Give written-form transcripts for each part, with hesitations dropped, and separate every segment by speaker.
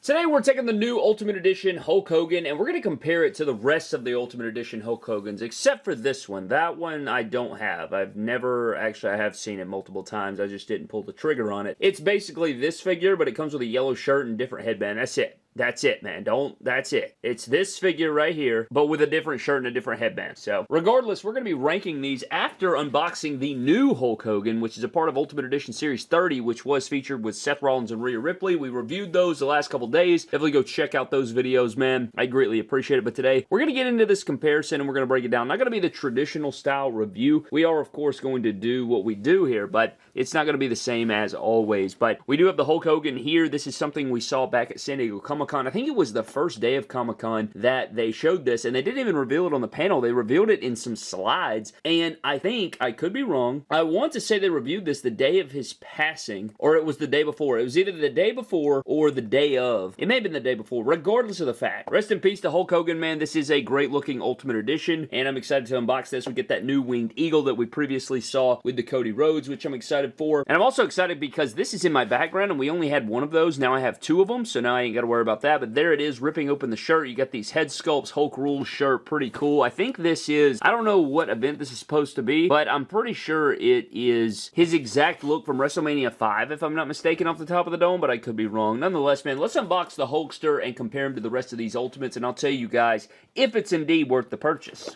Speaker 1: Today we're taking the new Ultimate Edition Hulk Hogan and we're going to compare it to the rest of the Ultimate Edition Hulk Hogans, except for this one. That one I don't have. I have seen it multiple times. I just didn't pull the trigger on it. It's basically this figure, but it comes with a yellow shirt and different headband. That's it. That's it, man. That's it. It's this figure right here, but with a different shirt and a different headband. So, regardless, we're going to be ranking these after unboxing the new Hulk Hogan, which is a part of Ultimate Edition Series 30, which was featured with Seth Rollins and Rhea Ripley. We reviewed those the last couple days. Definitely go check out those videos, man. I greatly appreciate it. But today, we're going to get into this comparison and we're going to break it down. Not going to be the traditional style review. We are, of course, going to do what we do here, but it's not going to be the same as always. But we do have the Hulk Hogan here. This is something we saw back at San Diego Comic-Con. I think it was the first day of Comic-Con that they showed this, and they didn't even reveal it on the panel. They revealed it in some slides, and I think, I could be wrong, I want to say they reviewed this the day of his passing, or it was the day before. It was either the day before or the day of. It may have been the day before, regardless of the fact. Rest in peace to Hulk Hogan, man. This is a great-looking Ultimate Edition, and I'm excited to unbox this. We get that new winged eagle that we previously saw with the Cody Rhodes, which I'm excited for. And I'm also excited because this is in my background, and we only had one of those. Now I have two of them, so now I ain't got to worry about that. But there it is, ripping open the shirt. You got these head sculpts, Hulk Rules shirt, pretty cool. I think this is, I don't know what event this is supposed to be, but I'm pretty sure it is his exact look from WrestleMania 5, if I'm not mistaken, off the top of the dome, but I could be wrong. Nonetheless, man, let's unbox the Hulkster and compare him to the rest of these Ultimates, and I'll tell you guys if it's indeed worth the purchase.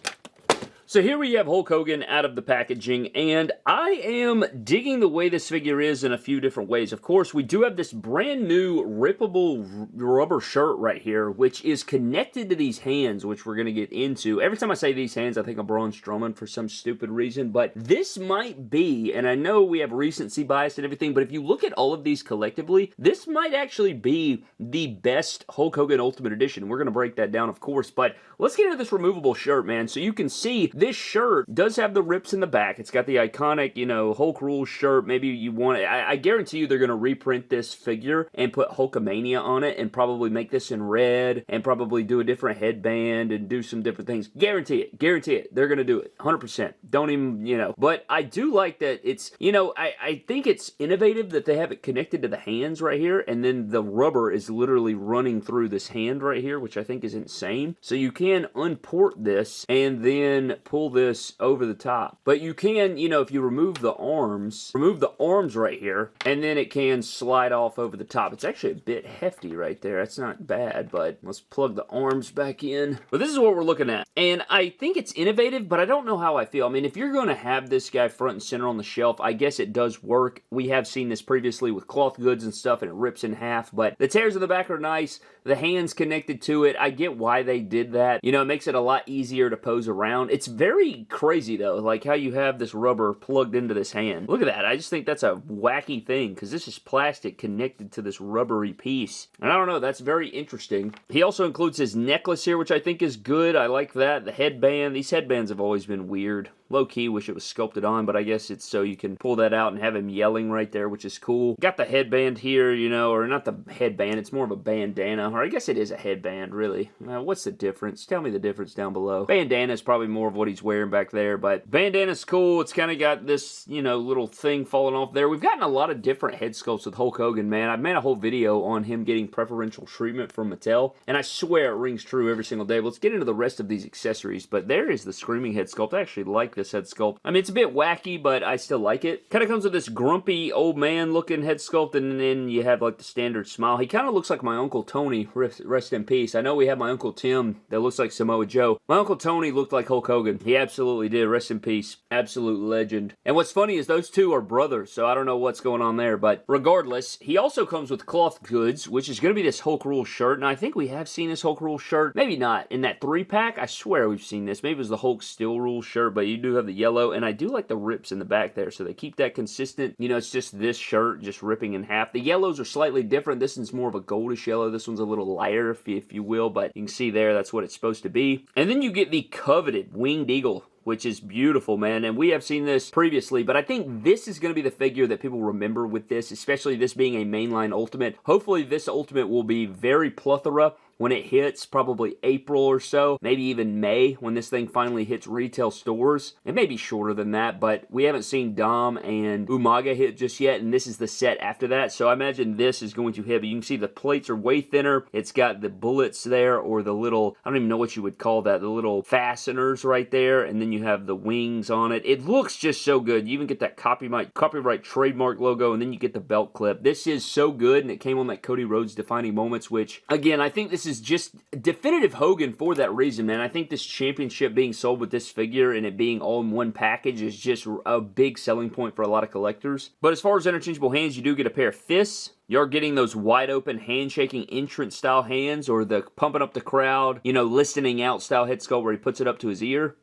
Speaker 1: So here we have Hulk Hogan out of the packaging, and I am digging the way this figure is in a few different ways. Of course, we do have this brand new rippable rubber shirt right here, which is connected to these hands, which we're going to get into. Every time I say these hands, I think of Braun Strowman for some stupid reason, but this might be, and I know we have recency bias and everything, but if you look at all of these collectively, this might actually be the best Hulk Hogan Ultimate Edition. We're going to break that down, of course, but let's get into this removable shirt, man, so you can see this shirt does have the rips in the back. It's got the iconic, you know, Hulk Rules shirt. Maybe you want it. I guarantee you they're going to reprint this figure and put Hulkamania on it and probably make this in red and probably do a different headband and do some different things. Guarantee it. Guarantee it. They're going to do it. 100%. Don't even, you know. But I do like that it's, you know, I think it's innovative that they have it connected to the hands right here, and then the rubber is literally running through this hand right here, which I think is insane. So you can unport this and then pull this over the top. But you can, you know, if you remove the arms right here, and then it can slide off over the top. It's actually a bit hefty right there. That's not bad, but let's plug the arms back in. But this is what we're looking at. And I think it's innovative, but I don't know how I feel. I mean, if you're going to have this guy front and center on the shelf, I guess it does work. We have seen this previously with cloth goods and stuff, and it rips in half, but the tears in the back are nice. The hands connected to it. I get why they did that. You know, it makes it a lot easier to pose around. It's very crazy, though, like how you have this rubber plugged into this hand. Look at that. I just think that's a wacky thing, because this is plastic connected to this rubbery piece. And I don't know, that's very interesting. He also includes his necklace here, which I think is good. I like that. The headband. These headbands have always been weird. Low-key, wish it was sculpted on, but I guess it's so you can pull that out and have him yelling right there, which is cool. Got the headband here, you know, or not the headband, it's more of a bandana, or I guess it is a headband, really. What's the difference? Tell me the difference down below. Bandana is probably more of what he's wearing back there, but bandana's cool. It's kind of got this, you know, little thing falling off there. We've gotten a lot of different head sculpts with Hulk Hogan, man. I've made a whole video on him getting preferential treatment from Mattel, and I swear it rings true every single day. But let's get into the rest of these accessories, but there is the Screaming head sculpt. I actually like this head sculpt. I mean, it's a bit wacky, but I still like it. Kind of comes with this grumpy old man looking head sculpt, and then you have like the standard smile. He kind of looks like my Uncle Tony, rest in peace. I know we have my Uncle Tim that looks like Samoa Joe. My Uncle Tony looked like Hulk Hogan. He absolutely did. Rest in peace. Absolute legend. And what's funny is those two are brothers, so I don't know what's going on there, but regardless, he also comes with cloth goods, which is going to be this Hulk Rules shirt, and I think we have seen this Hulk Rules shirt. Maybe not. In that 3-pack, I swear we've seen this. Maybe it was the Hulk Steel Rules shirt, but you do have the yellow, and I do like the rips in the back there, so they keep that consistent. You know, it's just this shirt just ripping in half. The yellows are slightly different. This one's more of a goldish yellow. This one's a little lighter, if you will, but you can see there, that's what it's supposed to be. And then you get the coveted winged eagle, which is beautiful, man, and we have seen this previously, but I think this is going to be the figure that people remember with this, especially this being a mainline Ultimate. Hopefully this Ultimate will be very plethora when it hits, probably April or so, maybe even May when this thing finally hits retail stores. It may be shorter than that, but we haven't seen Dom and Umaga hit just yet, and this is the set after that, so I imagine this is going to hit. But you can see the plates are way thinner. It's got the bullets there, or the little, I don't even know what you would call that, the little fasteners right there, and then you have the wings on it. It looks just so good. You even get that copyright trademark logo, and then you get the belt clip. This is so good, and it came on that Cody Rhodes Defining Moments, which, again, I think this is just definitive Hogan for that reason, man. I think this championship being sold with this figure and it being all in one package is just a big selling point for a lot of collectors. But as far as interchangeable hands, you do get a pair of fists. You're getting those wide open handshaking entrance style hands, or the pumping up the crowd, you know, listening out style head sculpt where he puts it up to his ear.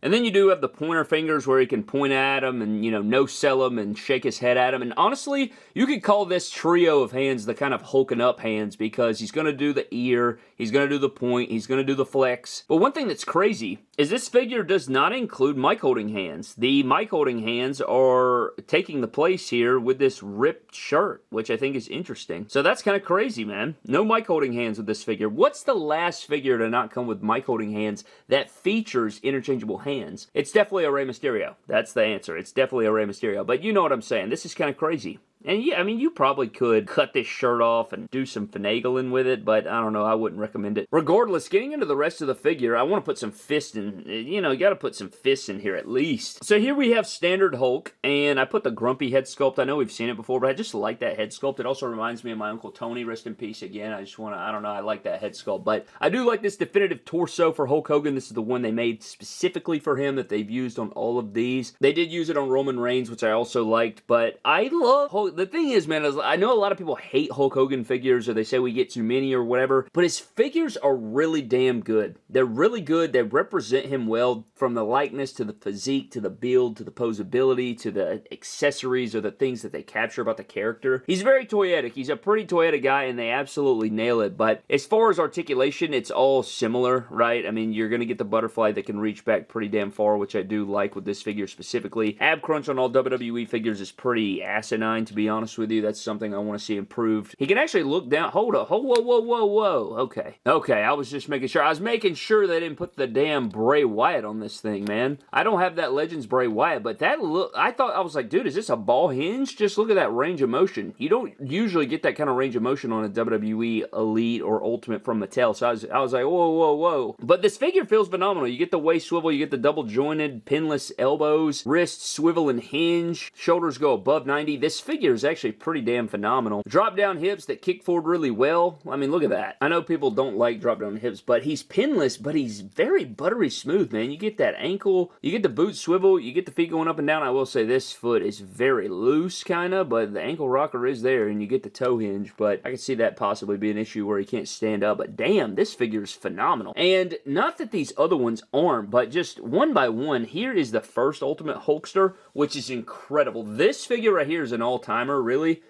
Speaker 1: And then you do have the pointer fingers where he can point at him and, you know, no-sell him and shake his head at him. And honestly, you could call this trio of hands the kind of hulking up hands, because he's going to do the ear, he's going to do the point, he's going to do the flex. But one thing that's crazy is this figure does not include mic holding hands. The mic holding hands are taking the place here with this ripped shirt, which I think is interesting. So that's kind of crazy, man. No mic holding hands with this figure. What's the last figure to not come with mic holding hands that features interchangeable hands? It's definitely a Rey Mysterio. That's the answer. It's definitely a Rey Mysterio. But you know what I'm saying. This is kind of crazy. And yeah, I mean, you probably could cut this shirt off and do some finagling with it, but I don't know, I wouldn't recommend it. Regardless, getting into the rest of the figure, I want to put some fists in, you know, you got to put some fists in here at least. So here we have standard Hulk, and I put the grumpy head sculpt. I know we've seen it before, but I just like that head sculpt. It also reminds me of my Uncle Tony, rest in peace again. I just want to, I don't know, I like that head sculpt. But I do like this definitive torso for Hulk Hogan. This is the one they made specifically for him that they've used on all of these. They did use it on Roman Reigns, which I also liked, but I love Hulk. The thing is, man, I know a lot of people hate Hulk Hogan figures, or they say we get too many or whatever, but his figures are really damn good. They're really good. They represent him well, from the likeness to the physique to the build to the posability to the accessories or the things that they capture about the character. He's very toyetic. He's a pretty toyetic guy, and they absolutely nail it. But as far as articulation, it's all similar, right? I mean, you're going to get the butterfly that can reach back pretty damn far, which I do like with this figure specifically. Ab crunch on all WWE figures is pretty asinine, to be honest with you. That's something I want to see improved. He can actually look down. Hold up. Whoa. Okay, I was just making sure. I was making sure they didn't put the damn Bray Wyatt on this thing, man. I don't have that Legends Bray Wyatt, but that look, I was like, dude, is this a ball hinge? Just look at that range of motion. You don't usually get that kind of range of motion on a WWE Elite or Ultimate from Mattel, so I was like, whoa. But this figure feels phenomenal. You get the waist swivel, you get the double jointed, pinless elbows, wrists swivel and hinge, shoulders go above 90. This figure is actually pretty damn phenomenal. Drop down hips that kick forward really well. I mean, look at that. I know people don't like drop down hips, but he's pinless, but he's very buttery smooth, man. You get that ankle, you get the boot swivel, you get the feet going up and down. I will say this foot is very loose, kind of, but the ankle rocker is there, and you get the toe hinge, but I can see that possibly be an issue where he can't stand up. But damn, this figure is phenomenal. And not that these other ones aren't, but just one by one, here is the first Ultimate Hulkster, which is incredible. This figure right here is an all-timer, really.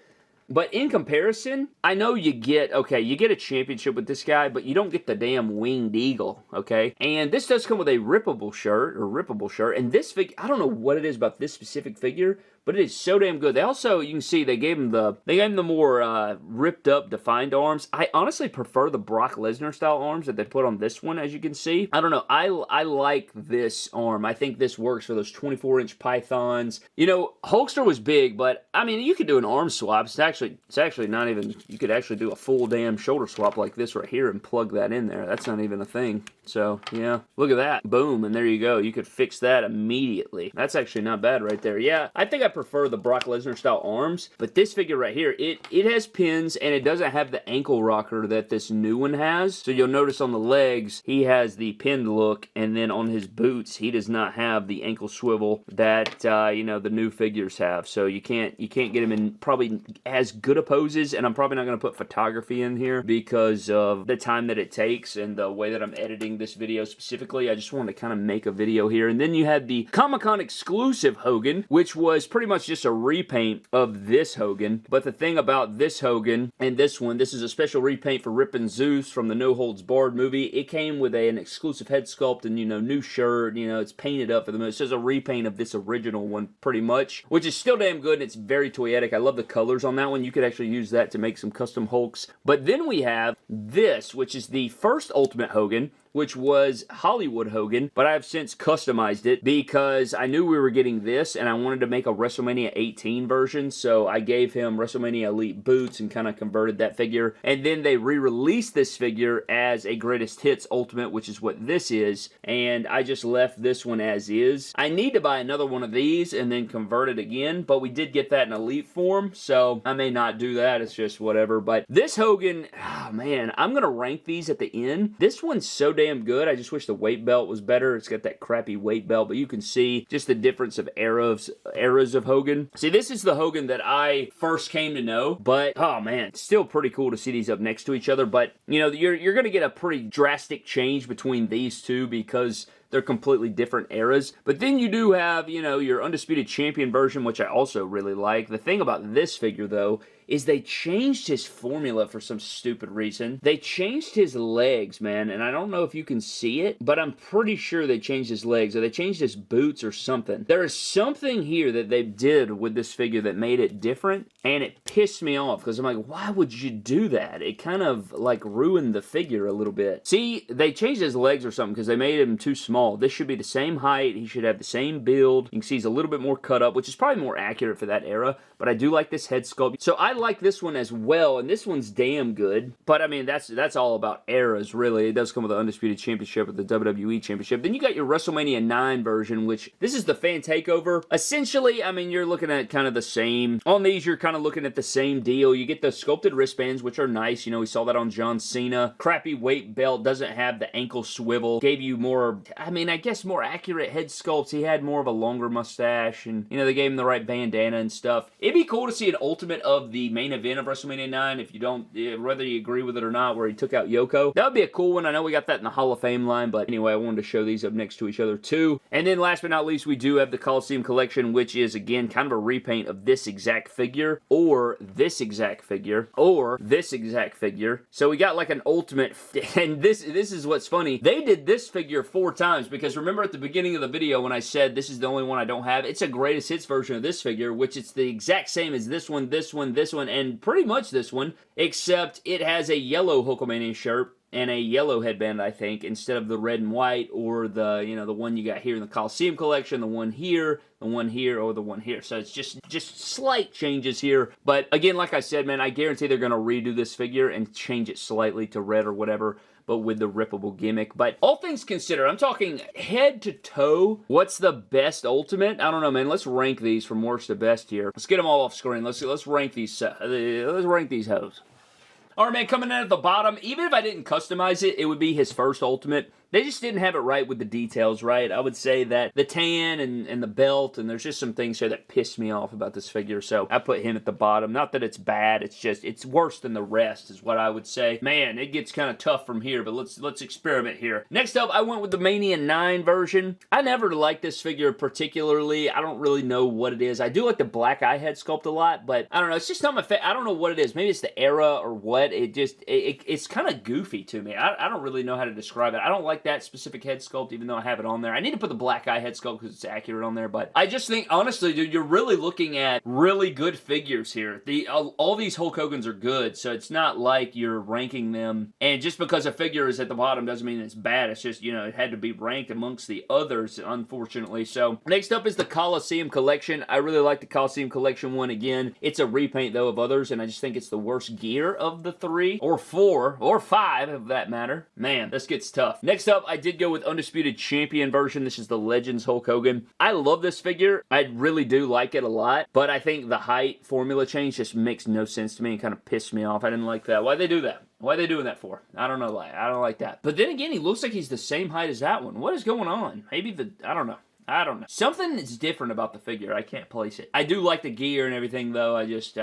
Speaker 1: But in comparison, I know you get a championship with this guy, but you don't get the damn winged eagle, okay? And this does come with a rippable shirt, and this figure, I don't know what it is about this specific figure, but it is so damn good. They also, you can see, they gave him the more ripped up, defined arms. I honestly prefer the Brock Lesnar style arms that they put on this one, as you can see. I don't know, I like this arm. I think this works for those 24-inch pythons. You know, Hulkster was big, but I mean, you could do an arm swap. It's actually not even, you could actually do a full damn shoulder swap like this right here and plug that in there. That's not even a thing. So, yeah, look at that. Boom, and there you go. You could fix that immediately. That's actually not bad right there. Yeah, I think I prefer the Brock Lesnar style arms, but this figure right here, it has pins, and it doesn't have the ankle rocker that this new one has. So you'll notice on the legs, he has the pinned look, and then on his boots, he does not have the ankle swivel that, you know, the new figures have. So you can't get him in probably as good a poses, and I'm probably not going to put photography in here because of the time that it takes and the way that I'm editing this video specifically. I just wanted to kind of make a video here. And then you had the Comic-Con exclusive Hogan, which was pretty pretty much just a repaint of this Hogan, but the thing about this Hogan and this one, this is a special repaint for Rippin' Zeus from the No Holds Barred movie. It came with an exclusive head sculpt and, new shirt, it's painted up for the movie. So it's a repaint of this original one, pretty much, which is still damn good, and it's very toyetic. I love the colors on that one. You could actually use that to make some custom Hulks. But then we have this, which is the first Ultimate Hogan, which was Hollywood Hogan, but I've since customized it because I knew we were getting this and I wanted to make a WrestleMania 18 version, so I gave him WrestleMania Elite boots and kind of converted that figure. And then they re-released this figure as a Greatest Hits Ultimate, which is what this is, and I just left this one as is. I need to buy another one of these and then convert it again, but we did get that in Elite form, so I may not do that. It's just whatever. But this Hogan, oh man, I'm going to rank these at the end. This one's so damn good. I just wish the weight belt was better. It's got that crappy weight belt, but you can see just the difference of eras of Hogan. See, this is the Hogan that I first came to know, but oh man, it's still pretty cool to see these up next to each other. But you're going to get a pretty drastic change between these two because they're completely different eras. But then you do have, your Undisputed Champion version, which I also really like. The thing about this figure, though, is they changed his formula for some stupid reason. They changed his legs, man, and I don't know if you can see it, but I'm pretty sure they changed his legs, or they changed his boots or something. There is something here that they did with this figure that made it different, and it pissed me off, because I'm like, why would you do that? It kind of, ruined the figure a little bit. See, they changed his legs or something, because they made him too small. This should be the same height. He should have the same build. You can see he's a little bit more cut up, which is probably more accurate for that era, but I do like this head sculpt. So I like this one as well, and this one's damn good. But I mean, that's all about eras, really. It does come with the Undisputed Championship with the WWE Championship. Then you got your WrestleMania 9 version, which this is the Fan Takeover. Essentially, I mean, you're looking at kind of the same. On these, you're kind of looking at the same deal. You get the sculpted wristbands, which are nice. We saw that on John Cena. Crappy weight belt, doesn't have the ankle swivel. Gave you more, I mean, I guess more accurate head sculpts. He had more of a longer mustache, and they gave him the right bandana and stuff. It'd be cool to see an ultimate of the main event of WrestleMania 9, if you don't, whether you agree with it or not, where he took out Yoko. That would be a cool one. I know we got that in the Hall of Fame line, but anyway, I wanted to show these up next to each other too. And then last but not least, we do have the Coliseum Collection, which is, again, kind of a repaint of this exact figure, or this exact figure, or this exact figure. So we got like an ultimate, and this is what's funny. They did this figure 4 times, because remember at the beginning of the video when I said this is the only one I don't have? It's a Greatest Hits version of this figure, which it's the exact same as this one, this one, this one, and pretty much this one, except it has a yellow Hulkamania shirt and a yellow headband, I think, instead of the red and white, or the, the one you got here in the Coliseum Collection, the one here, or the one here. So it's just slight changes here. But again, like I said, man, I guarantee they're going to redo this figure and change it slightly to red or whatever, but with the rippable gimmick. But all things considered, I'm talking head to toe. What's the best ultimate? I don't know, man. Let's rank these from worst to best here. Let's get them all off screen. Let's rank these. Let's rank these hoes. All right, man, coming in at the bottom, even if I didn't customize it, it would be his first ultimate. They just didn't have it right with the details, right? I would say that the tan and the belt, and there's just some things here that pissed me off about this figure, so I put him at the bottom. Not that it's bad, it's just, it's worse than the rest is what I would say. Man, it gets kind of tough from here, but let's experiment here. Next up, I went with the Mania 9 version. I never liked this figure particularly. I don't really know what it is. I do like the black eye head sculpt a lot, but I don't know, it's just not my favorite. I don't know what it is. Maybe it's the era or what. It's kind of goofy to me. I don't really know how to describe it. I don't like that specific head sculpt, even though I have it on there. I need to put the black eye head sculpt because it's accurate on there, but I just think, honestly, dude, you're really looking at really good figures here. All these Hulk Hogans are good, so it's not like you're ranking them, and just because a figure is at the bottom doesn't mean it's bad. It's just, it had to be ranked amongst the others, unfortunately. So, next up is the Coliseum Collection. I really like the Coliseum Collection one again. It's a repaint, though, of others, and I just think it's the worst gear of the 3, or 4, or 5, if that matter. Man, this gets tough. Next up, I did go with Undisputed Champion version. This is the Legends Hulk Hogan. I love this figure. I really do like it a lot, but I think the height formula change just makes no sense to me and kind of pissed me off. I didn't like that. Why'd they do that? Why are they doing that for? I don't know. I don't like that. But then again, he looks like he's the same height as that one. What is going on? Maybe I don't know. I don't know. Something is different about the figure. I can't place it. I do like the gear and everything, though. I just,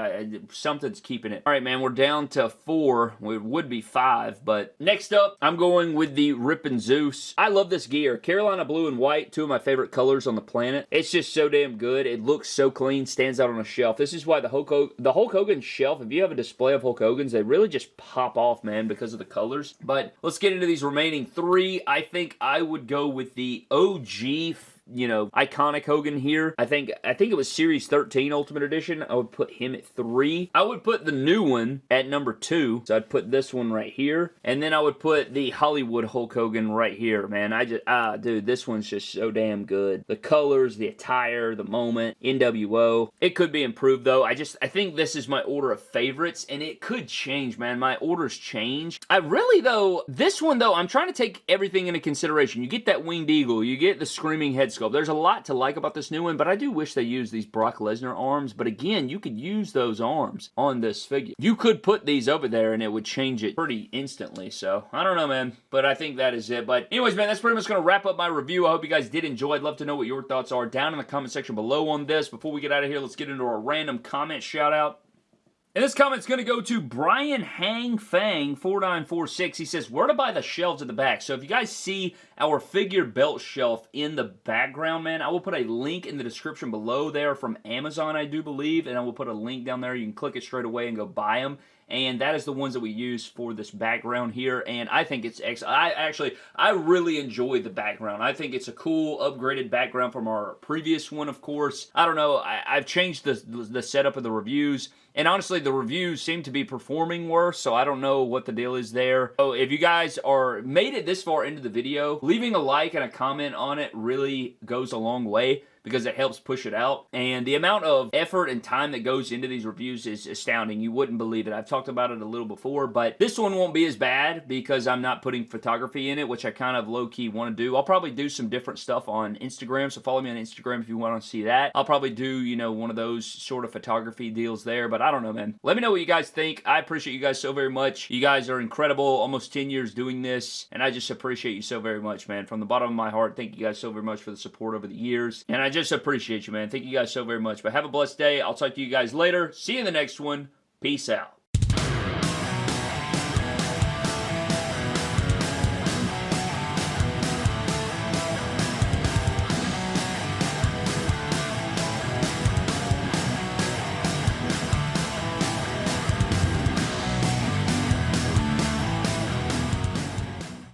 Speaker 1: something's keeping it. All right, man, we're down to 4. It would be 5, but next up, I'm going with the Rippin' Zeus. I love this gear. Carolina blue and white, 2 of my favorite colors on the planet. It's just so damn good. It looks so clean, stands out on a shelf. This is why the Hulk Hogan shelf, if you have a display of Hulk Hogan's, they really just pop off, man, because of the colors. But let's get into these remaining 3. I think I would go with the OG, you know, iconic Hogan here. I think it was Series 13 Ultimate Edition. I would put him at 3. I would put the new one at number 2. So I'd put this one right here. And then I would put the Hollywood Hulk Hogan right here, man. Dude, this one's just so damn good. The colors, the attire, the moment, NWO. It could be improved, though. I think this is my order of favorites, and it could change, man. My orders change. This one, though, I'm trying to take everything into consideration. You get that winged eagle. You get the screaming head sculpt. There's a lot to like about this new one, but I do wish they used these Brock Lesnar arms. But again, you could use those arms on this figure. You could put these over there and it would change it pretty instantly. So, I don't know, man, but I think that is it. But anyways, man, that's pretty much going to wrap up my review. I hope you guys did enjoy. I'd love to know what your thoughts are down in the comment section below on this. Before we get out of here, let's get into our random comment shout out. And this comment's going to go to Brian Hang Fang 4946. He says, where to buy the shelves at the back? So if you guys see our figure belt shelf in the background, man, I will put a link in the description below there from Amazon, I do believe, and I will put a link down there. You can click it straight away and go buy them. And that is the ones that we use for this background here, and I think it's excellent. I really enjoy the background. I think it's a cool, upgraded background from our previous one, of course. I don't know, I've changed the setup of the reviews, and honestly, the reviews seem to be performing worse, so I don't know what the deal is there. So if you guys made it this far into the video, leaving a like and a comment on it really goes a long way, because it helps push it out. And the amount of effort and time that goes into these reviews is astounding. You wouldn't believe it. I've talked about it a little before, but this one won't be as bad because I'm not putting photography in it, which I kind of low-key want to do. I'll probably do some different stuff on Instagram, so follow me on Instagram if you want to see that. I'll probably do, you know, one of those sort of photography deals there, but I don't know, man. Let me know what you guys think. I appreciate you guys so very much. You guys are incredible. Almost 10 years doing this, and I just appreciate you so very much, man. From the bottom of my heart, thank you guys so very much for the support over the years, and I just appreciate you, man. Thank you guys so very much. But have a blessed day. I'll talk to you guys later. See you in the next one. Peace out.